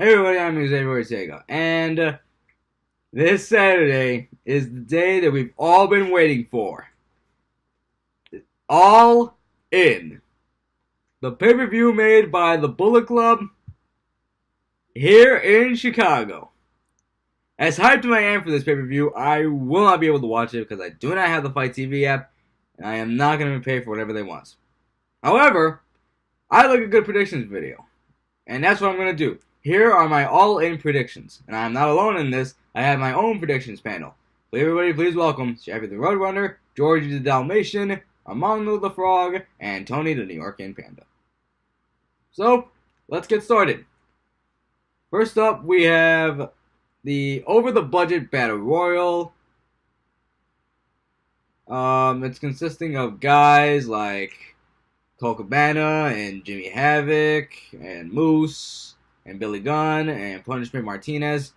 Hey everybody, I'm Xavier Ortega, and this Saturday is the day that we've all been waiting for. All In. The pay-per-view made by the Bullet Club here in Chicago. As hyped as I am for this pay-per-view, I will not be able to watch it because I do not have the Fight TV app, and I am not going to pay for whatever they want. However, I like a good predictions video, and that's what I'm going to do. Here are my all-in predictions, and I am not alone in this. I have my own predictions panel. So everybody, please welcome Shabby the Roadrunner, Georgie the Dalmatian, Armando the Frog, and Tony the New Yorkian Panda. So, let's get started. First up, we have the over-the-budget Battle Royal. It's consisting of guys like Colt Cabana and Jimmy Havoc and Moose and Billy Gunn and Punishment Martinez.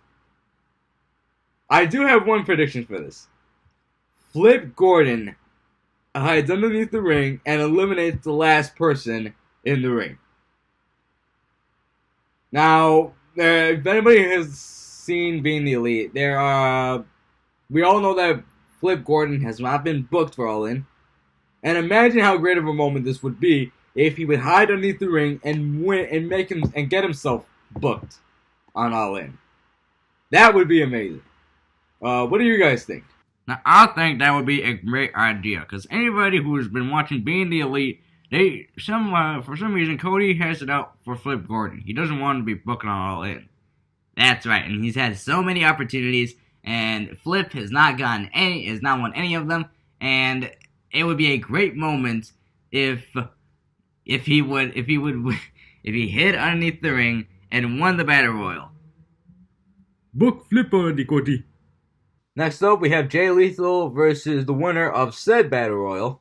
I do have one prediction for this. Flip Gordon hides underneath the ring and eliminates the last person in the ring. Now, if anybody has seen Being the Elite, we all know that Flip Gordon has not been booked for All In. And imagine how great of a moment this would be if he would hide underneath the ring and win and get himself booked on All In. That would be amazing. What do you guys think? Now, I think that would be a great idea, because anybody who's been watching Being the Elite, for some reason, Cody has it out for Flip Gordon. He doesn't want to be booking on All In. That's right, and he's had so many opportunities, and Flip has not won any of them, and it would be a great moment if he hid underneath the ring and won the Battle Royal. Book Flip already, Cody. Next up, we have Jay Lethal versus the winner of said Battle Royal.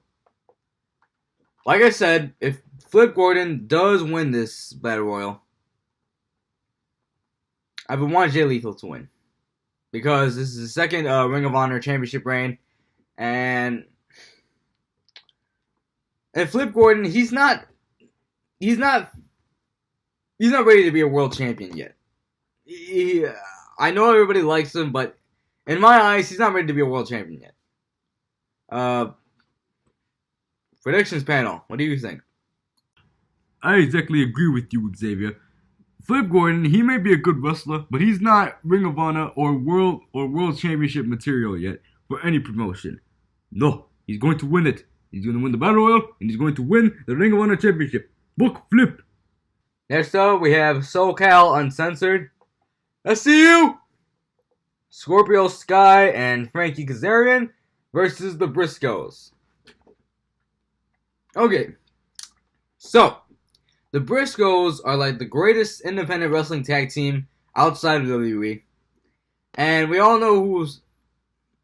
Like I said, if Flip Gordon does win this Battle Royal, I would want Jay Lethal to win. Because this is the second Ring of Honor Championship reign. And Flip Gordon, he's not ready to be a world champion yet. I know everybody likes him, but in my eyes, he's not ready to be a world champion yet. Predictions panel, what do you think? I exactly agree with you, Xavier. Flip Gordon, he may be a good wrestler, but he's not Ring of Honor or World Championship material yet for any promotion. No, he's going to win it. He's going to win the Battle Royal, and he's going to win the Ring of Honor Championship. Book Flip. Next up, we have SoCal Uncensored. SCU! Scorpio Sky and Frankie Kazarian versus the Briscoes. Okay, so the Briscoes are like the greatest independent wrestling tag team outside of WWE, and we all know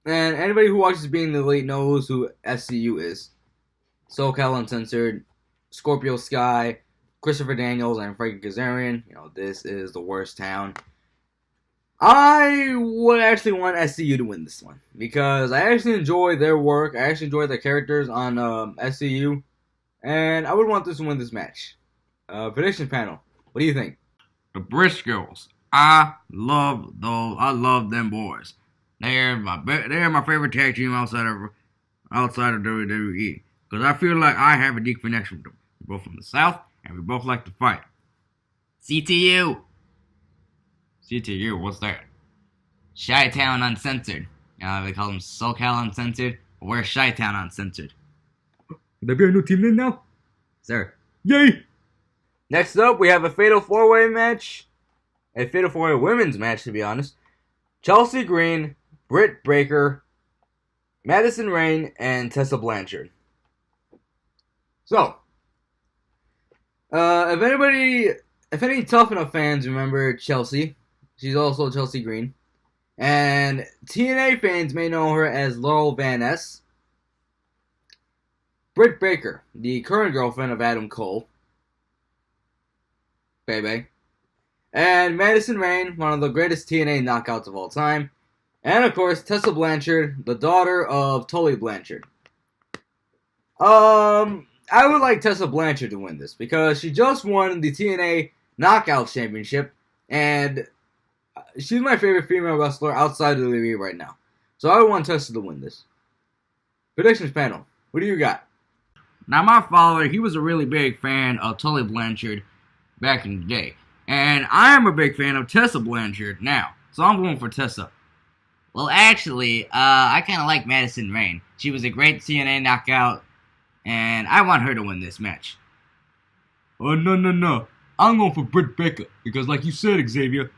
and anybody who watches Being the Elite knows who SCU is. SoCal Uncensored, Scorpio Sky, Christopher Daniels, and Frankie Kazarian. You know, this is the worst town. I would actually want SCU to win this one because I actually enjoy their work. I actually enjoy their characters on SCU, and I would want this to win this match. Prediction panel, what do you think? The Briscoes. I love them boys. They're my favorite tag team outside of WWE because I feel like I have a deep connection with them. We're both from the South, and we both like to fight. CTU. CTU, what's that? Chi-Town Uncensored. They call them SoCal Uncensored, but we're Chi-Town Uncensored. Will there be a new team name now? Sir. Yay! Next up, we have a Fatal 4-Way match. A Fatal 4-Way women's match, to be honest. Chelsea Green, Britt Baker, Madison Rayne, and Tessa Blanchard. So, if any Tough Enough fans remember Chelsea, she's also Chelsea Green. And TNA fans may know her as Laurel Van Ness. Britt Baker, the current girlfriend of Adam Cole. Bebe. And Madison Rayne, one of the greatest TNA knockouts of all time. And of course, Tessa Blanchard, the daughter of Tully Blanchard. I would like Tessa Blanchard to win this because she just won the TNA Knockouts Championship and she's my favorite female wrestler outside of WWE right now. So I want Tessa to win this. Predictions panel. What do you got? Now, my father, he was a really big fan of Tully Blanchard back in the day. And I am a big fan of Tessa Blanchard now. So I'm going for Tessa. Well, actually, I kind of like Madison Rayne. She was a great TNA knockout, and I want her to win this match. Oh, no. I'm going for Britt Baker because, like you said, Xavier,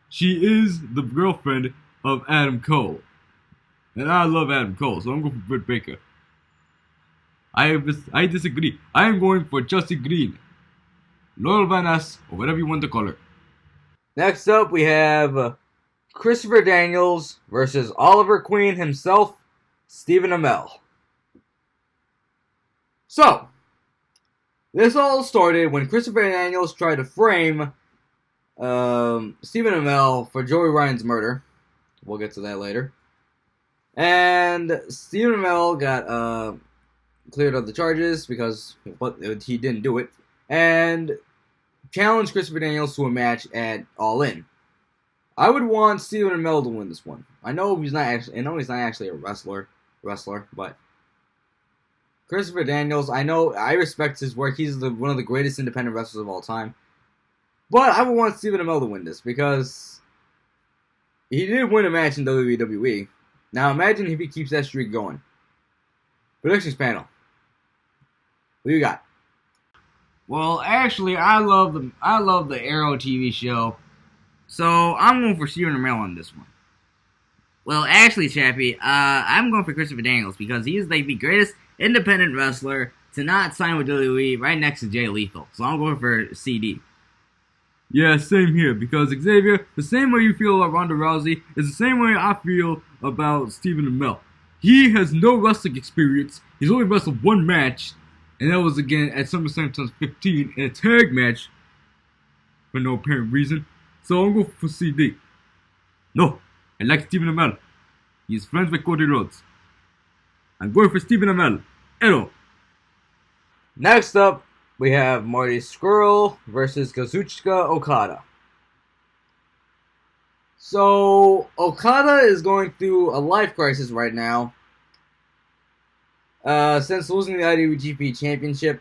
she is the girlfriend of Adam Cole. And I love Adam Cole, so I'm going for Britt Baker. I disagree. I am going for Chelsea Green, Laurel Van Ness, or whatever you want to call her. Next up, we have Christopher Daniels versus Oliver Queen himself, Stephen Amell. So, this all started when Christopher Daniels tried to frame Stephen Amell for Joey Ryan's murder. We'll get to that later. And Stephen Amell got cleared of the charges because he didn't do it, and challenged Christopher Daniels to a match at All In. I would want Stephen Amell to win this one. I know he's not actually a wrestler, but Christopher Daniels, I respect his work. He's one of the greatest independent wrestlers of all time. But I would want Stephen Amell to win this because he did win a match in WWE. Now imagine if he keeps that streak going. Predictions panel. What do you got? Well, actually, I love the Arrow TV show, so I'm going for Stephen Amell on this one. Well, actually, Chappie, I'm going for Christopher Daniels because he's like the greatest independent wrestler to not sign with WWE, right next to Jay Lethal. So I'm going for CD. Yeah, same here, because Xavier, the same way you feel about Ronda Rousey is the same way I feel about Stephen Amell. He has no wrestling experience. He's only wrestled one match, and that was again at SummerSlam 2015 in a tag match for no apparent reason. So I'm going for CD. No, I like Stephen Amell. He's friends with Cody Rhodes. I'm going for Stephen Amell. Arrow. Next up, we have Marty Scurll versus Kazuchika Okada. So, Okada is going through a life crisis right now. Since losing the IWGP Championship.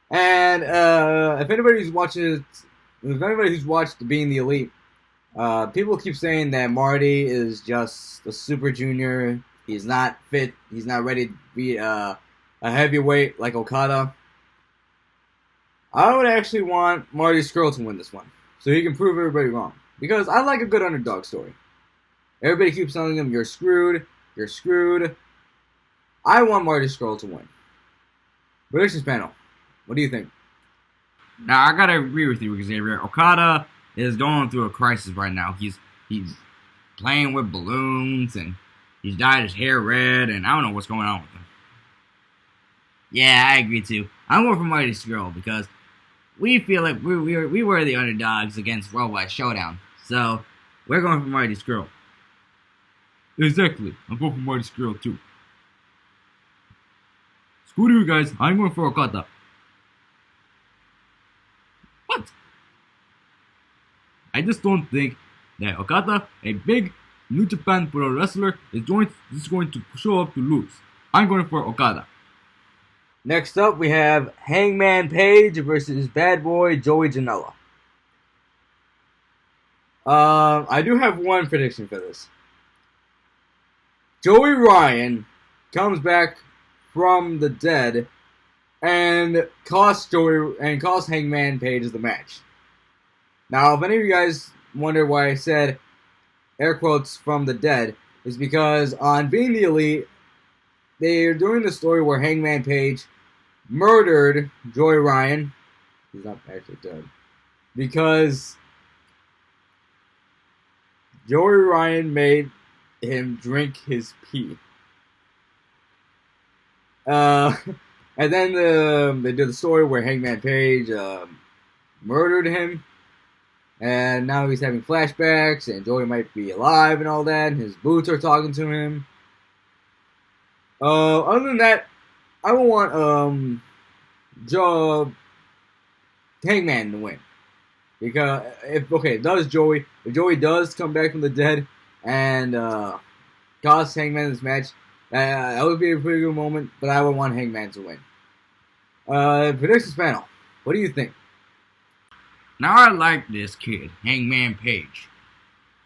And if anybody who's watched Being the Elite, people keep saying that Marty is just a super junior. He's not fit. He's not ready to be a heavyweight like Okada. I would actually want Marty Scurll to win this one, so he can prove everybody wrong. Because I like a good underdog story. Everybody keeps telling him, you're screwed. I want Marty Scurll to win. Predictions panel. What do you think? Now, I gotta agree with you, Xavier. Okada is going through a crisis right now. He's playing with balloons, and he's dyed his hair red, and I don't know what's going on with him. Yeah, I agree too. I'm going for Marty Scurll because we feel like we were the underdogs against Worldwide Showdown. So, we're going for Marty Scurll. Exactly. I'm going for Marty Scurll too. Screw you guys. I'm going for Okada. What? I just don't think that Okada, a big New Japan Pro wrestler, is going to show up to lose. I'm going for Okada. Next up, we have Hangman Page versus Bad Boy Joey Janela. I do have one prediction for this. Joey Ryan comes back from the dead and costs Hangman Page the match. Now, if any of you guys wonder why I said air quotes from the dead, is because on Being the Elite, they're doing the story where Hangman Page murdered Joey Ryan. He's not actually dead. Because Joey Ryan made him drink his pee. And then they did the story where Hangman Page murdered him. And now he's having flashbacks, and Joey might be alive and all that, and his boots are talking to him. Other than that, I would want Hangman to win. Because if Joey does come back from the dead and cost Hangman this match, that would be a pretty good moment. But I would want Hangman to win. Predictions panel. What do you think? Now I like this kid, Hangman Page.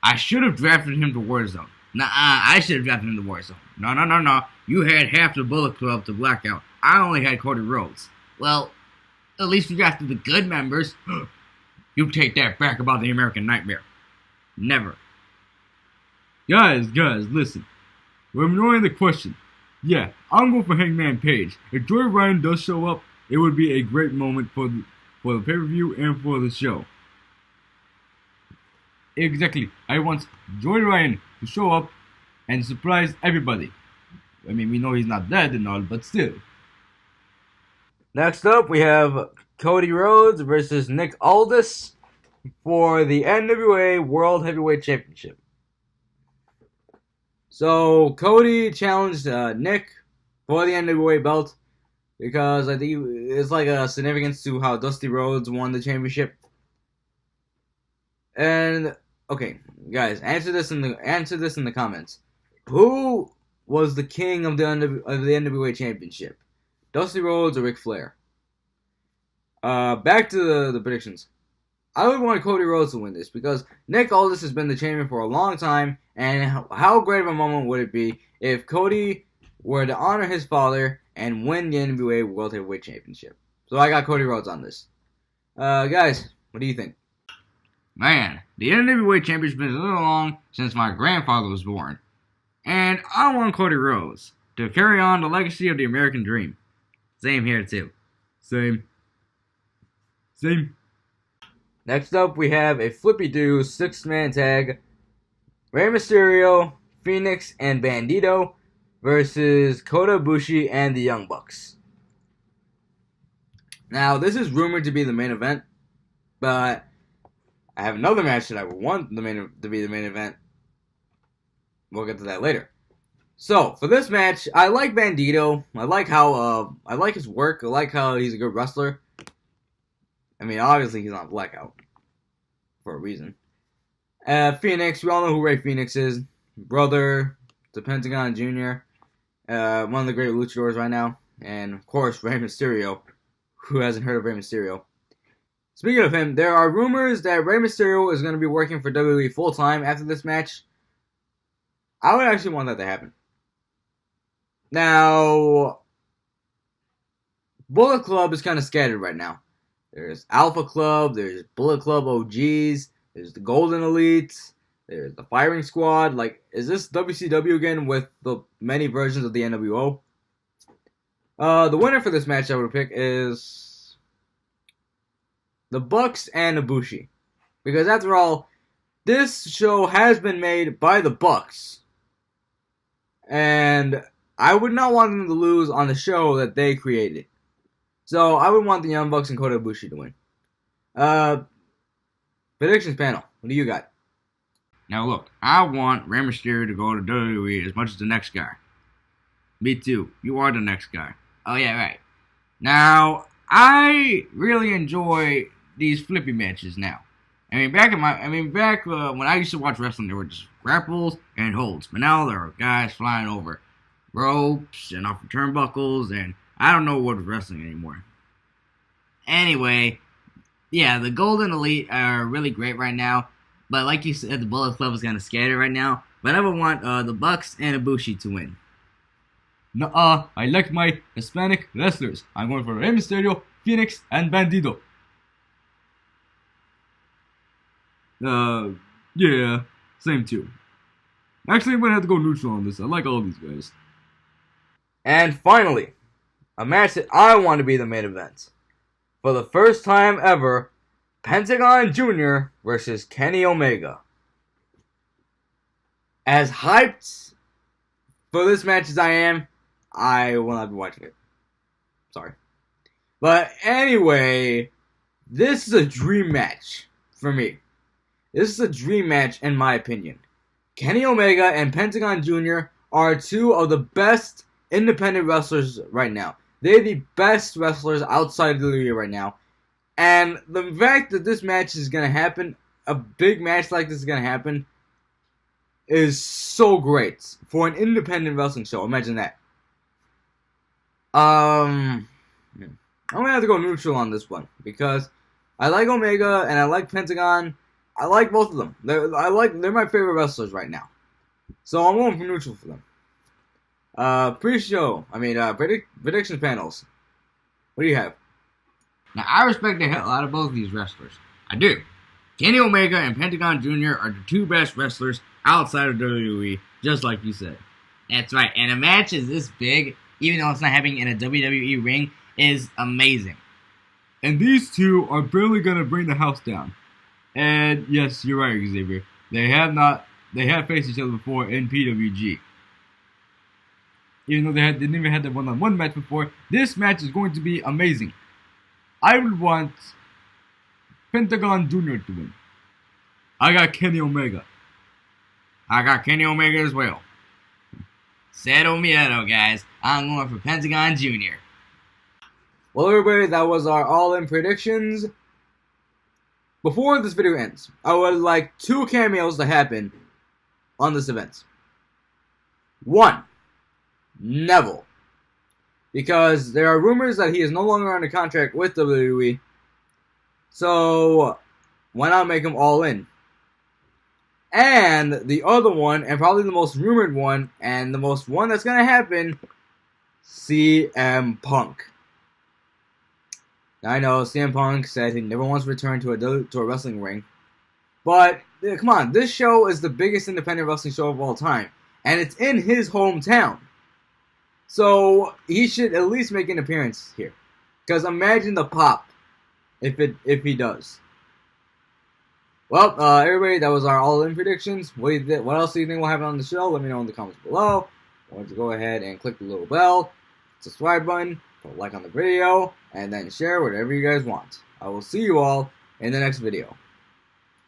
I should have drafted him to Warzone. I should have drafted him to Warzone. No. You had half the Bullet Club to Blackout. I only had Cody Rhodes. Well, at least you drafted the good members. You take that back about the American Nightmare. Never. Guys, listen. We're ignoring the question. Yeah, I'm going for Hangman Page. If Joey Ryan does show up, it would be a great moment for the pay-per-view and for the show. Exactly. I want Joey Ryan to show up and surprise everybody. I mean, we know he's not dead and all, but still. Next up, we have Cody Rhodes versus Nick Aldis for the NWA World Heavyweight Championship. So, Cody challenged Nick for the NWA belt because I think it's like a significance to how Dusty Rhodes won the championship. And okay, guys, answer this in the comments. Who was the king of the NWA Championship? Dusty Rhodes or Ric Flair? Back to the predictions. I would want Cody Rhodes to win this because Nick Aldis has been the champion for a long time, and how great of a moment would it be if Cody were to honor his father and win the NWA World Heavyweight Championship? So I got Cody Rhodes on this. Guys, what do you think? Man, the NWA Championship's been a little long since my grandfather was born. And I want Cody Rhodes to carry on the legacy of the American Dream. Same here, too. Same. Next up, we have a flippy-do 6-man tag. Rey Mysterio, Phoenix, and Bandito versus Kota Ibushi and the Young Bucks. Now, this is rumored to be the main event, but I have another match that I would want to be the main event. We'll get to that later. So, for this match, I like Bandito. I like his work. I like how he's a good wrestler. I mean, obviously he's on Blackout for a reason. Phoenix, we all know who Rey Phoenix is. Brother to Pentagon Jr. One of the great luchadors right now. And, of course, Rey Mysterio. Who hasn't heard of Rey Mysterio? Speaking of him, there are rumors that Rey Mysterio is going to be working for WWE full-time after this match. I would actually want that to happen. Now, Bullet Club is kind of scattered right now. There's Alpha Club, there's Bullet Club OGs, there's the Golden Elites, there's the Firing Squad. Like, is this WCW again with the many versions of the NWO? The winner for this match I would pick is the Bucks and Ibushi. Because after all, this show has been made by the Bucks. And I would not want them to lose on the show that they created. So I would want the Young Bucks and Kota Ibushi to win. Predictions panel. What do you got? Now look, I want Rey Mysterio to go to WWE as much as the next guy. Me too. You are the next guy. Oh yeah, right. Now, I really enjoy these flippy matches now. I mean, back when I used to watch wrestling, there were just grapples and holds. But now there are guys flying over ropes and off the turnbuckles, and I don't know what is wrestling anymore. Anyway, yeah, the Golden Elite are really great right now. But like you said, the Bullet Club is kind of scattered right now. But I would want the Bucks and Ibushi to win. Nuh-uh, I like my Hispanic wrestlers. I'm going for Rey Mysterio, Phoenix, and Bandito. Yeah, same too. Actually, I'm gonna have to go neutral on this. I like all these guys. And finally, a match that I want to be the main event. For the first time ever, Pentagon Jr. versus Kenny Omega. As hyped for this match as I am, I will not be watching it. Sorry. But anyway, this is a dream match for me. This is a dream match in my opinion. Kenny Omega and Pentagon Jr. are two of the best independent wrestlers right now. They're the best wrestlers outside of the league right now. And the fact that this match is going to happen, a big match like this is going to happen, is so great for an independent wrestling show. Imagine that. I'm going to have to go neutral on this one because I like Omega and I like Pentagon. I like both of them. They're my favorite wrestlers right now. So I'm going for neutral for them. Predictions panels. What do you have? Now, I respect the hell out of both of these wrestlers. I do. Kenny Omega and Pentagon Jr. are the two best wrestlers outside of WWE, just like you said. That's right. And a match is this big, even though it's not happening in a WWE ring, is amazing. And these two are barely gonna bring the house down. And yes, you're right, Xavier. They have faced each other before in PWG. Even though they didn't even have that one-on-one match before, this match is going to be amazing. I would want Pentagon Jr. to win. I got Kenny Omega. I got Kenny Omega as well. Cero miedo, guys. I'm going for Pentagon Jr. Well, everybody, that was our all-in predictions. Before this video ends, I would like 2 cameos to happen on this event. 1, Neville. Because there are rumors that he is no longer under contract with WWE. So, why not make him all in? And the other one, and probably the most rumored one, and the most one that's going to happen, CM Punk. Now, I know CM Punk said he never wants to return to a wrestling ring. But, come on, this show is the biggest independent wrestling show of all time. And it's in his hometown. So, he should at least make an appearance here. Because imagine the pop if he does. Well, everybody, that was our all-in predictions. What else do you think will happen on the show? Let me know in the comments below. I want you to go ahead and click the little bell, subscribe button, put a like on the video, and then share whatever you guys want. I will see you all in the next video.